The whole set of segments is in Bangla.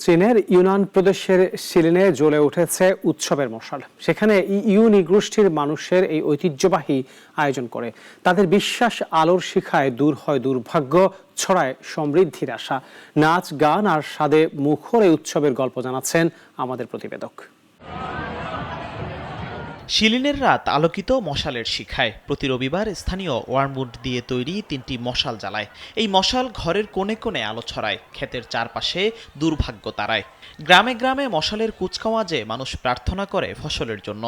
চীনের ইউনান প্রদেশের শিলিনে জ্বলে উঠেছে উৎসবের মশাল। সেখানে ইউ নৃগোষ্ঠীর মানুষের এই ঐতিহ্যবাহী আয়োজন করে। তাদের বিশ্বাস, আলোর শিখায় দূর হয় দুর্ভাগ্য, ছড়ায় সমৃদ্ধির আশা। নাচ, গান আর স্বাদে মুখর এই উৎসবের গল্প জানাচ্ছেন আমাদের প্রতিবেদক। শিলিনের রাত আলোকিত মশালের শিখায়। প্রতি রবিবার স্থানীয় ওয়ার্মউড দিয়ে তৈরি 3টি মশাল জ্বালায়। এই মশাল ঘরের কোণে কোণে আলো ছড়ায়, ক্ষেতের চারপাশে দুর্ভাগ্য তাড়ায়। গ্রামে গ্রামে মশালের কুচকাওয়াজে মানুষ প্রার্থনা করে ফসলের জন্য।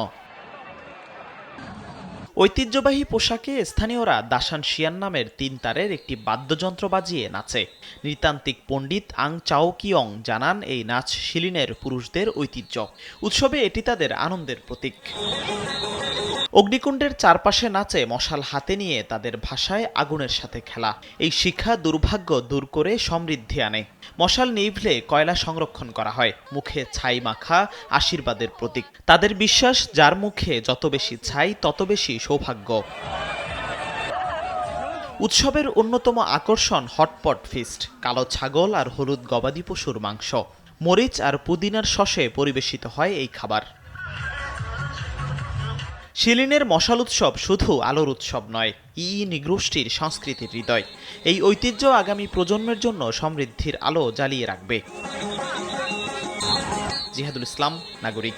ঐতিহ্যবাহী পোশাকে স্থানীয়রা দাসান শিয়ান নামের 3 তারের একটি বাদ্যযন্ত্র বাজিয়ে নাচে। নৃতান্ত্রিক পণ্ডিত আং চাও কিয়ং জানান, এই নাচ শিলিনের পুরুষদের ঐতিহ্য। উৎসবে এটি তাদের আনন্দের প্রতীক। অগ্নিকুণ্ডের চারপাশে নাচে, মশাল হাতে নিয়ে তাদের ভাষায় আগুনের সাথে খেলা। এই শিক্ষা দুর্ভাগ্য দূর করে সমৃদ্ধি আনে। মশাল নিভলে কয়লা সংরক্ষণ করা হয়, মুখে ছাই মাখা আশীর্বাদের প্রতীক। তাদের বিশ্বাস, যার মুখে যত বেশি ছাই তত বেশি সৌভাগ্য। উৎসবের অন্যতম আকর্ষণ হটপট ফিস্ট, কালো ছাগল আর হলুদ গবাদি পশুর মাংস। মরিচ আর পুদিনার শসে পরিবেশিত হয় এই খাবার। শিলিনের মশাল উৎসব শুধু আলোর উৎসব নয়, নৃগোষ্ঠীর সংস্কৃতির হৃদয়। এই ঐতিহ্য আগামী প্রজন্মের জন্য সমৃদ্ধির আলো জ্বালিয়ে রাখবে। জিহাদুল ইসলাম, নাগরিক।